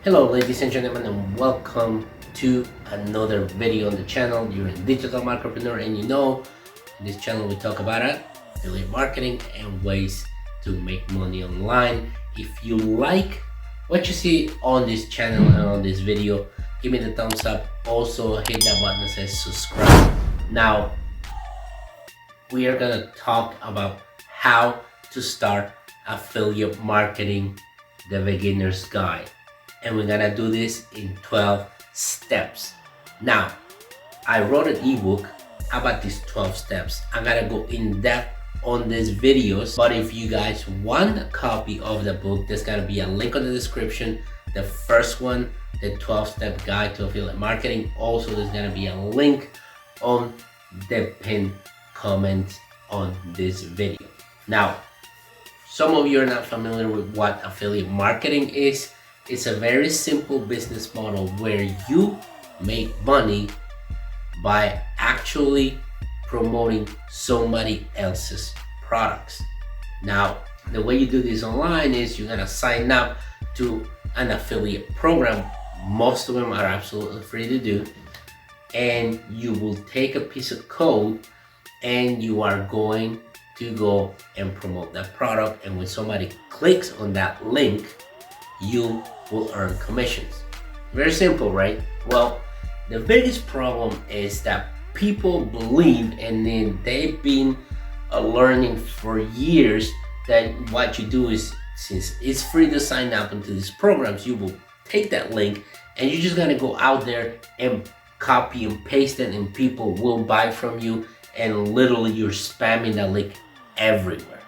Hello ladies and gentlemen, and welcome to another video on the channel. You're a digital marketer, and in this channel we talk about affiliate marketing and ways to make money online. If you like what you see on this channel and on this video, give me the thumbs up. Also hit that button that says subscribe. Now we are gonna talk about how to start affiliate marketing, the beginner's guide. And we're gonna do this in 12 steps. Now, I wrote an ebook about these 12 steps. I'm gonna go in depth on these videos, but if you guys want a copy of the book, there's gonna be a link on the description. The first one, the 12-step guide to affiliate marketing. Also, there's gonna be a link on the pinned comment on this video. Now, some of you are not familiar with what affiliate marketing is. It's a very simple business model where you make money by actually promoting somebody else's products. Now, the way you do this online is you're gonna sign up to an affiliate program. Most of them are absolutely free to do. And you will take a piece of code and you are going to go and promote that product. And when somebody clicks on that link, you will earn commissions. Very simple, right? Well, the biggest problem is that people believe, and then they've been learning for years, that what you do is, since it's free to sign up into these programs, you will take that link and you're just gonna go out there and copy and paste it, and people will buy from you, and literally you're spamming that link everywhere.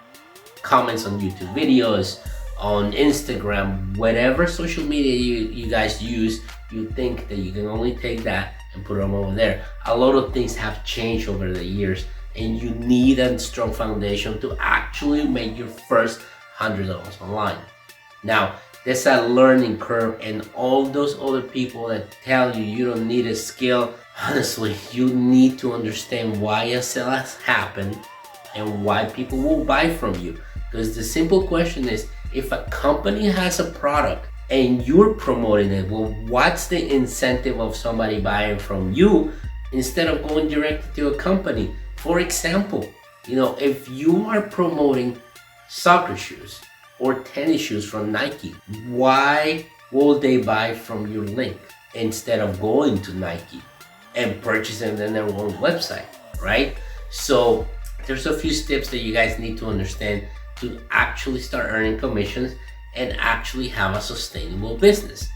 Comments on YouTube videos, on Instagram, whatever social media you guys use, you think that you can only take that and put them over there. A lot of things have changed over the years, and you need a strong foundation to actually make your first $100 online. Now, there's a learning curve, and all those other people that tell you don't need a skill, honestly, you need to understand why a sale has happened and why people will buy from you. Because the simple question is, if a company has a product and you're promoting it, well, what's the incentive of somebody buying from you instead of going directly to a company? For example, if you are promoting soccer shoes or tennis shoes from Nike, why will they buy from your link instead of going to Nike and purchasing on their own website, right? So there's a few steps that you guys need to understand to actually start earning commissions and actually have a sustainable business.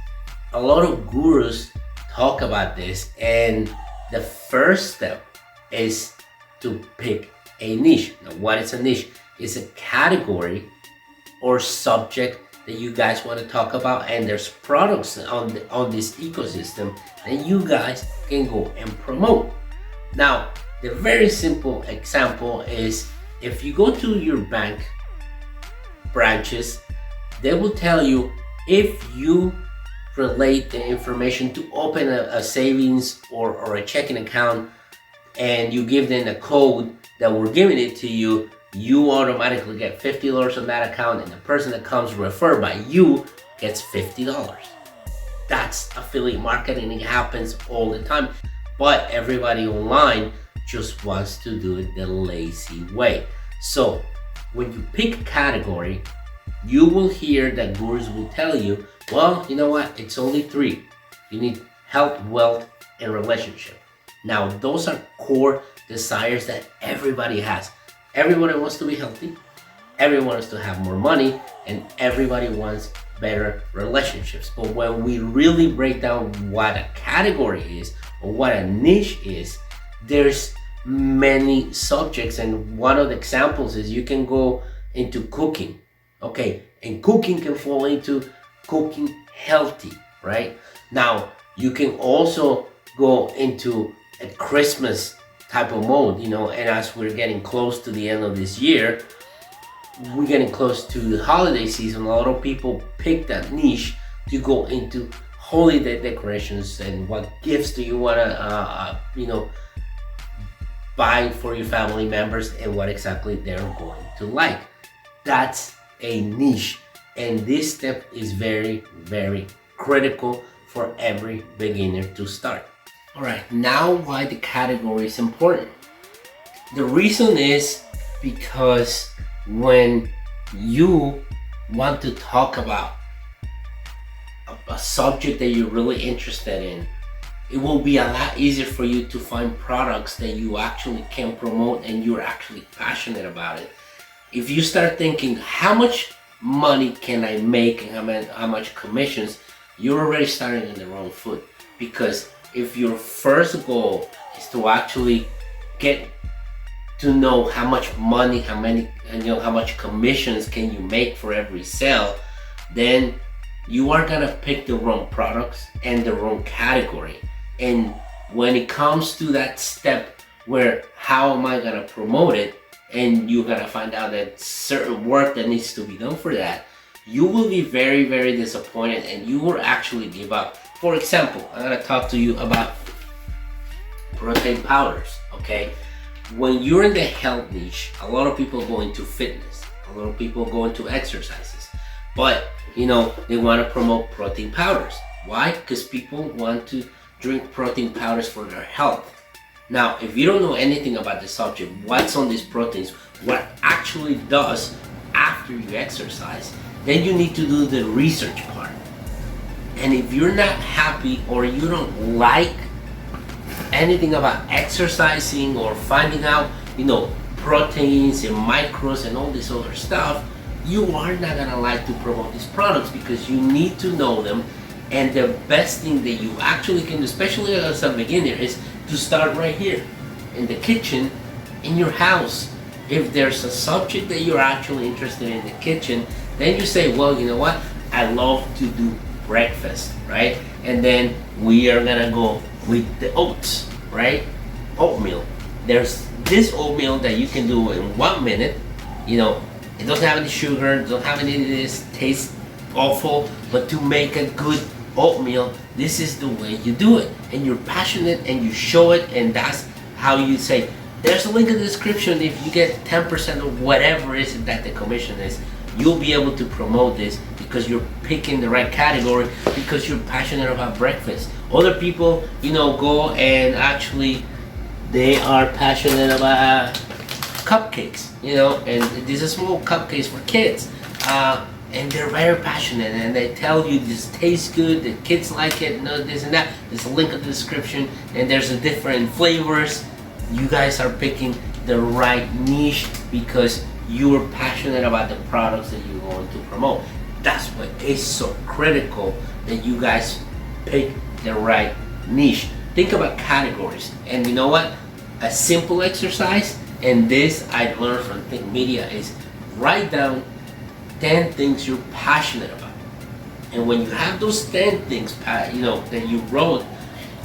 A lot of gurus talk about this, and the first step is to pick a niche. Now, what is a niche? It's a category or subject that you guys want to talk about, and there's products on this ecosystem that you guys can go and promote. Now, the very simple example is, if you go to your bank branches, they will tell you, if you relate the information to open a savings or a checking account, and you give them a code that we're giving it to you, you automatically get $50 on that account, and the person that comes referred by you gets $50. That's affiliate marketing. It happens all the time, but everybody online just wants to do it the lazy way. So when you pick a category, you will hear that gurus will tell you, well, you know what, it's only three. You need health, wealth, and relationship. Now, those are core desires that everybody has. Everybody wants to be healthy, everyone wants to have more money, and everybody wants better relationships. But when we really break down what a category is or what a niche is, there's many subjects, and one of the examples is you can go into cooking. Okay, and cooking can fall into cooking healthy, right? Now, you can also go into a Christmas type of mode, and as we're getting close to the end of this year, we're getting close to the holiday season. A lot of people pick that niche to go into holiday decorations, and what gifts do you want to, buy for your family members, and what exactly they're going to like. That's a niche, and this step is very, very critical for every beginner to start. All right, now why the category is important. The reason is because when you want to talk about a subject that you're really interested in, it will be a lot easier for you to find products that you actually can promote and you're actually passionate about it. If you start thinking, how much money can I make and how much commissions, you're already starting in the wrong foot. Because if your first goal is to actually get to know how much money, how much commissions can you make for every sale, then you are gonna pick the wrong products and the wrong category. And when it comes to that step where how am I gonna promote it, and you're gonna find out that certain work that needs to be done for that, you will be very, very disappointed and you will actually give up. For example, I'm gonna talk to you about protein powders, okay? When you're in the health niche, a lot of people go into fitness, a lot of people go into exercises, but they want to promote protein powders. Why? Because people want to drink protein powders for their health. Now, if you don't know anything about the subject, what's on these proteins, what actually does after you exercise, then you need to do the research part. And if you're not happy or you don't like anything about exercising or finding out, proteins and micros and all this other stuff, you are not gonna like to promote these products because you need to know them. And the best thing that you actually can do, especially as a beginner, is to start right here in the kitchen, in your house. If there's a subject that you're actually interested in the kitchen, then you say, well, you know what? I love to do breakfast, right? And then we are gonna go with the oats, right? Oatmeal. There's this oatmeal that you can do in 1 minute. It doesn't have any sugar, doesn't have any of this, tastes awful, but to make a good oatmeal, this is the way you do it. And you're passionate and you show it, and that's how you say, there's a link in the description. If you get 10% of whatever it is that the commission is, you'll be able to promote this because you're picking the right category, because you're passionate about breakfast. Other people, go and actually they are passionate about cupcakes, and these are small cupcakes for kids. And they're very passionate and they tell you this tastes good, the kids like it, this and that. There's a link in the description and there's a different flavors. You guys are picking the right niche because you're passionate about the products that you're going to promote. That's what is so critical, that you guys pick the right niche. Think about categories, and you know what? A simple exercise, and this I learned from Think Media, is write down 10 things you're passionate about. And when you have those 10 things that you wrote,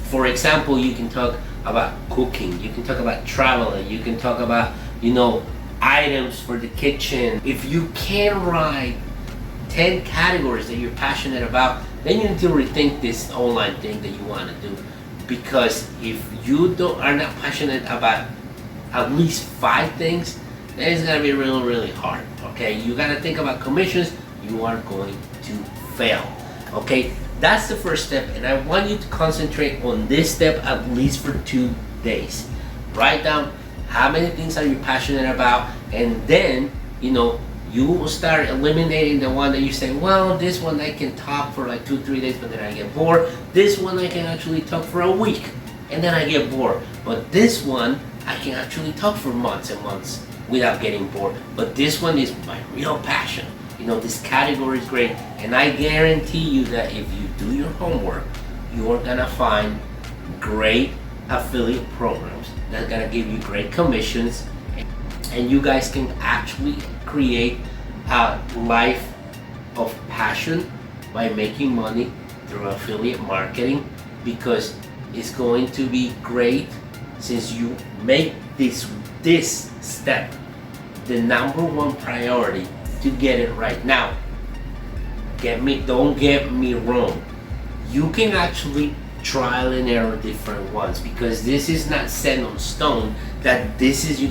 for example, you can talk about cooking, you can talk about traveling, you can talk about items for the kitchen. If you can write 10 categories that you're passionate about, then you need to rethink this online thing that you want to do. Because if you are not passionate about at least 5 things, then it's gonna be really, really hard. Okay, you gotta think about commissions. You are going to fail. Okay, that's the first step, and I want you to concentrate on this step at least for 2 days. Write down how many things are you passionate about, and then you will start eliminating the one that you say, well, this one I can talk for like 2-3 days, but then I get bored. This one I can actually talk for a week, and then I get bored. But this one I can actually talk for months and months without getting bored. But this one is my real passion. This category is great, and I guarantee you that if you do your homework, you're gonna find great affiliate programs that are gonna give you great commissions, and you guys can actually create a life of passion by making money through affiliate marketing, because it's going to be great since you make this step the number one priority to get it right. Now, don't get me wrong, you can actually trial and error different ones, because this is not set on stone that this is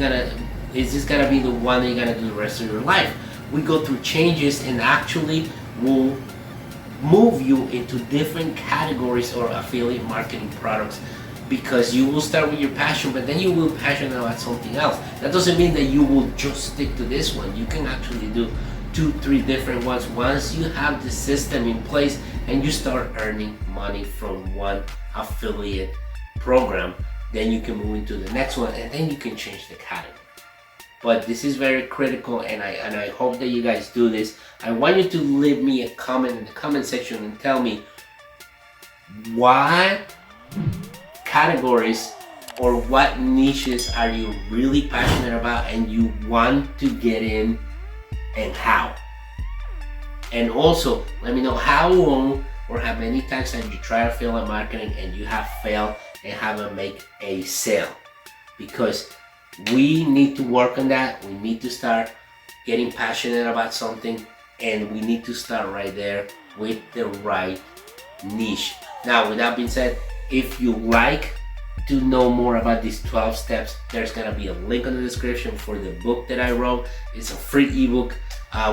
gonna be the one that you're gonna do the rest of your life. We go through changes, and actually we'll move you into different categories or affiliate marketing products, because you will start with your passion, but then you will be passionate about something else. That doesn't mean that you will just stick to this one. You can actually do 2-3 different ones once you have the system in place and you start earning money from one affiliate program. Then you can move into the next one, and then you can change the category. But this is very critical, and I hope that you guys do this. I want you to leave me a comment in the comment section and tell me what categories or what niches are you really passionate about and you want to get in, and how. And also let me know how long or how many times have you tried affiliate marketing and you have failed and haven't made a sale, because we need to work on that. We need to start getting passionate about something, and we need to start right there with the right niche. Now, with that being said, if you like to know more about these 12 steps, there's gonna be a link in the description for the book that I wrote. It's a free ebook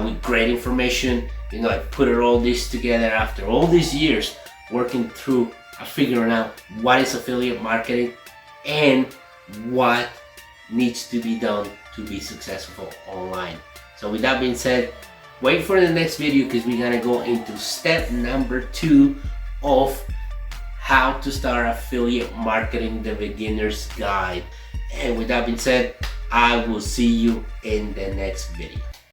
with great information. You know, I put all this together after all these years working through figuring out what is affiliate marketing and what needs to be done to be successful online. So with that being said, wait for the next video, because we're gonna go into step number 2 of how to start affiliate marketing, the beginner's guide. And with that being said, I will see you in the next video.